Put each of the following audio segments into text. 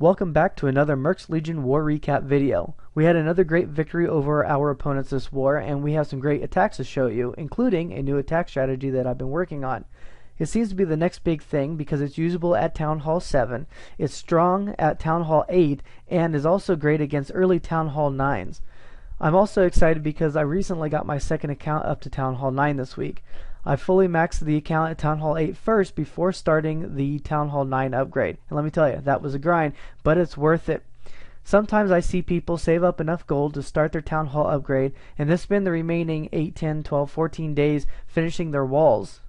Welcome back to another Mercs Legion War Recap video. We had another great victory over our opponents this war, and we have some great attacks to show you, including a new attack strategy that I've been working on. It seems to be the next big thing because it's usable at Town Hall 7, it's strong at Town Hall 8, and is also great against early Town Hall 9s. I'm also excited because I recently got my second account up to Town Hall 9 this week. I fully maxed the account at Town Hall 8 first before starting the Town Hall 9 upgrade. And let me tell you, that was a grind, but it's worth it. Sometimes I see people save up enough gold to start their Town Hall upgrade and then spend the remaining 8, 10, 12, 14 days finishing their walls.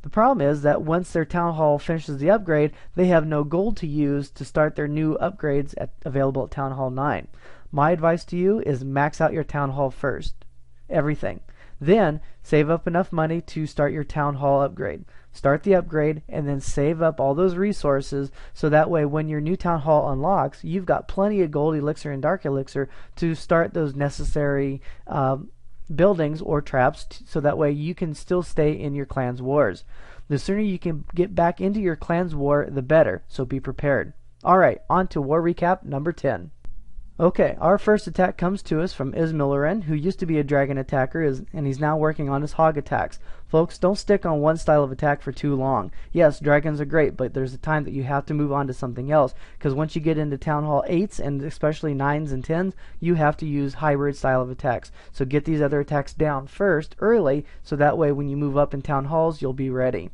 The problem is that once their Town Hall finishes the upgrade, they have no gold to use to start their new upgrades available at Town Hall 9. My advice to you is max out your Town Hall first. Everything. Then save up enough money to start your Town Hall upgrade. Start the upgrade and then save up all those resources so that way when your new Town Hall unlocks, you've got plenty of gold elixir and dark elixir to start those necessary buildings or traps so that way you can still stay in your clan's wars. The sooner you can get back into your clan's war, the better, so be prepared. Alright, on to War Recap number 10. Okay, our first attack comes to us from Izmirlian, who used to be a dragon attacker, and he's now working on his hog attacks. Folks, don't stick on one style of attack for too long. Yes, dragons are great, but there's a time that you have to move on to something else, because once you get into Town Hall 8s, and especially 9s and 10s, you have to use hybrid style of attacks. So get these other attacks down first, early, so that way when you move up in Town Halls, you'll be ready.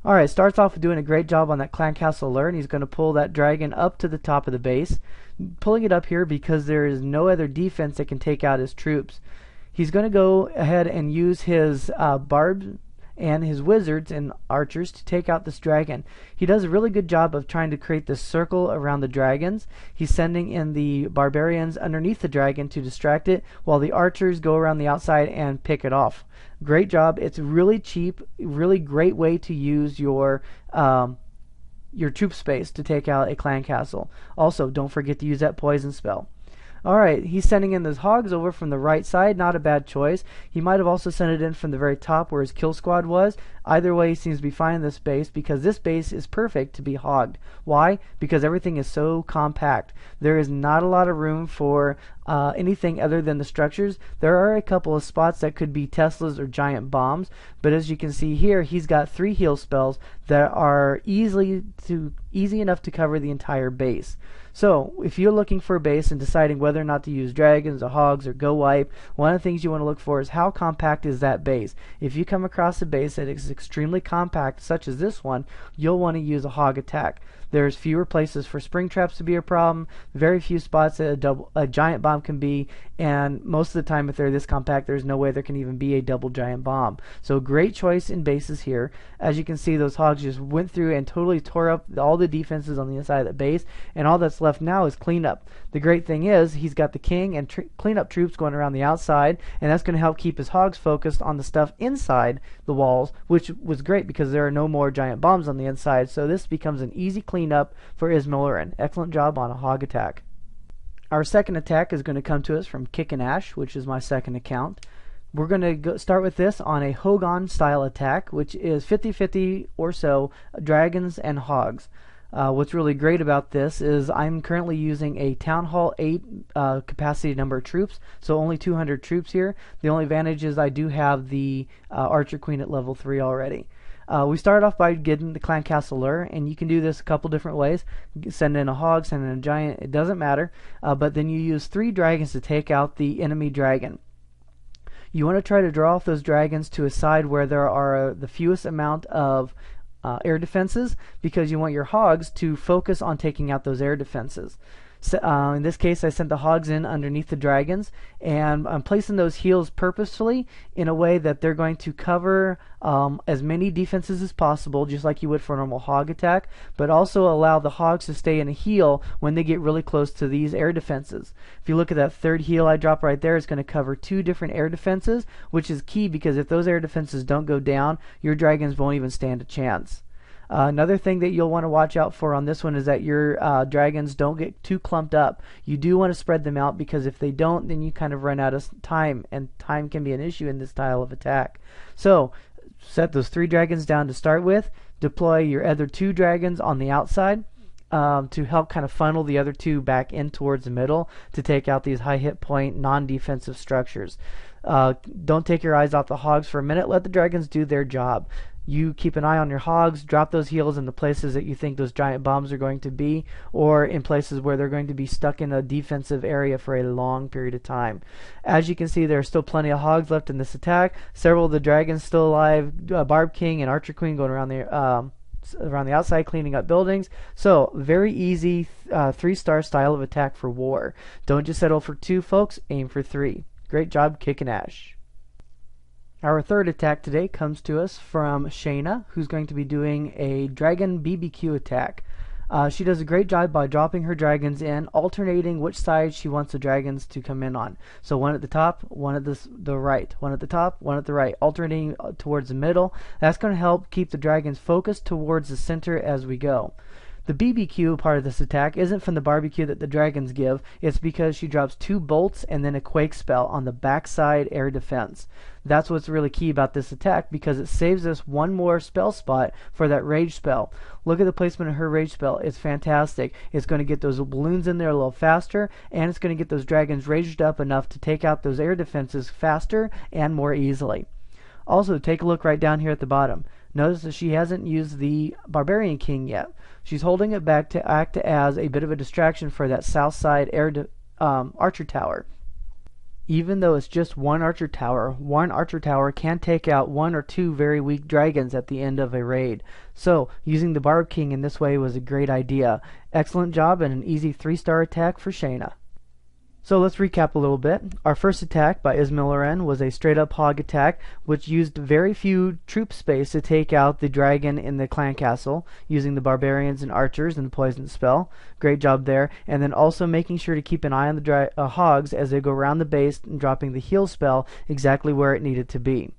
Alright, starts off with doing a great job on that clan castle lure, and he's going to pull that dragon up to the top of the base. Pulling it up here because there is no other defense that can take out his troops. He's going to go ahead and use his barbs and his wizards and archers to take out this dragon. He does a really good job of trying to create this circle around the dragons. He's sending in the barbarians underneath the dragon to distract it, while the archers go around the outside and pick it off. Great job. It's really cheap, really great way to use your troop space to take out a clan castle. Also, don't forget to use that poison spell. Alright, he's sending in those hogs over from the right side. Not a bad choice. He might have also sent it in from the very top where his kill squad was. Either way, he seems to be fine in this base because this base is perfect to be hogged. Why? Because everything is so compact. There is not a lot of room for anything other than the structures. There are a couple of spots that could be Teslas or giant bombs, but as you can see here, he's got 3 heal spells that are easy enough to cover the entire base. So, if you're looking for a base and deciding whether or not to use dragons or hogs or go wipe, one of the things you want to look for is how compact is that base. If you come across a base that is extremely compact, such as this one, you'll want to use a hog attack. There's fewer places for spring traps to be a problem, very few spots that a giant bomb can be, and most of the time if they're this compact there's no way there can even be a double giant bomb. So great choice in bases here. As you can see, those hogs just went through and totally tore up all the defenses on the inside of the base, and all that's left now is cleanup. The great thing is he's got the king and cleanup troops going around the outside, and that's going to help keep his hogs focused on the stuff inside the walls, which was great because there are no more giant bombs on the inside, so this becomes an easy cleanup for Izmirlian. Excellent job on a hog attack. Our second attack is going to come to us from Kick and Ash, which is my second account. We're going to start with this on a Hogan style attack, which is 50-50 or so dragons and hogs. What's really great about this is I'm currently using a Town Hall 8 capacity number of troops, so only 200 troops here. The only advantage is I do have the Archer Queen at level 3 already. We start off by getting the clan castle lure, and you can do this a couple different ways. Send in a hog, send in a giant, it doesn't matter, but then you use 3 dragons to take out the enemy dragon. You want to try to draw off those dragons to a side where there are the fewest amount of air defenses, because you want your hogs to focus on taking out those air defenses. So, in this case, I sent the hogs in underneath the dragons, and I'm placing those heals purposefully in a way that they're going to cover as many defenses as possible, just like you would for a normal hog attack, but also allow the hogs to stay in a heal when they get really close to these air defenses. If you look at that third heal I dropped right there, it's going to cover 2 different air defenses, which is key because if those air defenses don't go down, your dragons won't even stand a chance. Another thing that you'll want to watch out for on this one is that your dragons don't get too clumped up. You do want to spread them out because if they don't, then you kind of run out of time, and time can be an issue in this style of attack. So set those 3 dragons down to start with. Deploy your other 2 dragons on the outside. to help kind of funnel the other two back in towards the middle to take out these high hit point non-defensive structures. Don't take your eyes off the hogs for a minute. Let the dragons do their job. You keep an eye on your hogs, drop those heals in the places that you think those giant bombs are going to be, or in places where they're going to be stuck in a defensive area for a long period of time. As you can see, there are still plenty of hogs left in this attack. Several of the dragons still alive, Barb King and Archer Queen going around the outside cleaning up buildings. So very easy 3-star style of attack for war. Don't just settle for 2, folks, aim for 3. Great job kicking ash. Our third attack today comes to us from Shaina, who's going to be doing a dragon BBQ attack. She does a great job by dropping her dragons in, alternating which side she wants the dragons to come in on. So one at the top, one at the right, one at the top, one at the right, alternating towards the middle. That's going to help keep the dragons focused towards the center as we go. The BBQ part of this attack isn't from the barbecue that the dragons give. It's because she drops 2 bolts and then a quake spell on the backside air defense. That's what's really key about this attack, because it saves us 1 more spell spot for that rage spell. Look at the placement of her rage spell. It's fantastic. It's going to get those balloons in there a little faster, and it's going to get those dragons raged up enough to take out those air defenses faster and more easily. Also, take a look right down here at the bottom. Notice that she hasn't used the Barbarian King yet. She's holding it back to act as a bit of a distraction for that south side archer tower. Even though it's just one archer tower can take out 1 or 2 very weak dragons at the end of a raid. So using the Barb King in this way was a great idea. Excellent job and an easy 3-star attack for Shaina. So let's recap a little bit. Our first attack by izmirlian was a straight up hog attack, which used very few troop space to take out the dragon in the clan castle, using the barbarians and archers and the poison spell. Great job there. And then also making sure to keep an eye on the hogs as they go around the base and dropping the heal spell exactly where it needed to be.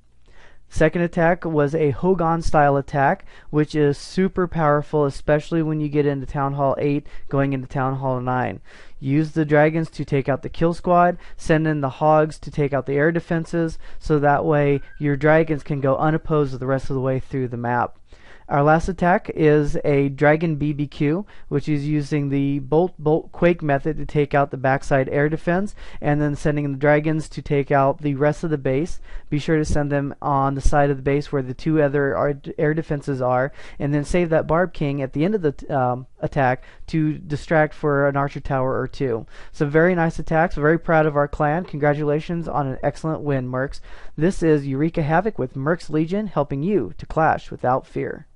Second attack was a Hogan style attack, which is super powerful, especially when you get into Town Hall 8 going into Town Hall 9. Use the dragons to take out the kill squad, send in the hogs to take out the air defenses, so that way your dragons can go unopposed the rest of the way through the map. Our last attack is a Dragon BBQ, which is using the Bolt Quake method to take out the backside air defense, and then sending the dragons to take out the rest of the base. Be sure to send them on the side of the base where the 2 other air defenses are, and then save that Barb King at the end of the attack to distract for an archer tower or 2. Some very nice attacks. Very proud of our clan. Congratulations on an excellent win, Mercs. This is Eureka Havoc with Mercs Legion, helping you to clash without fear.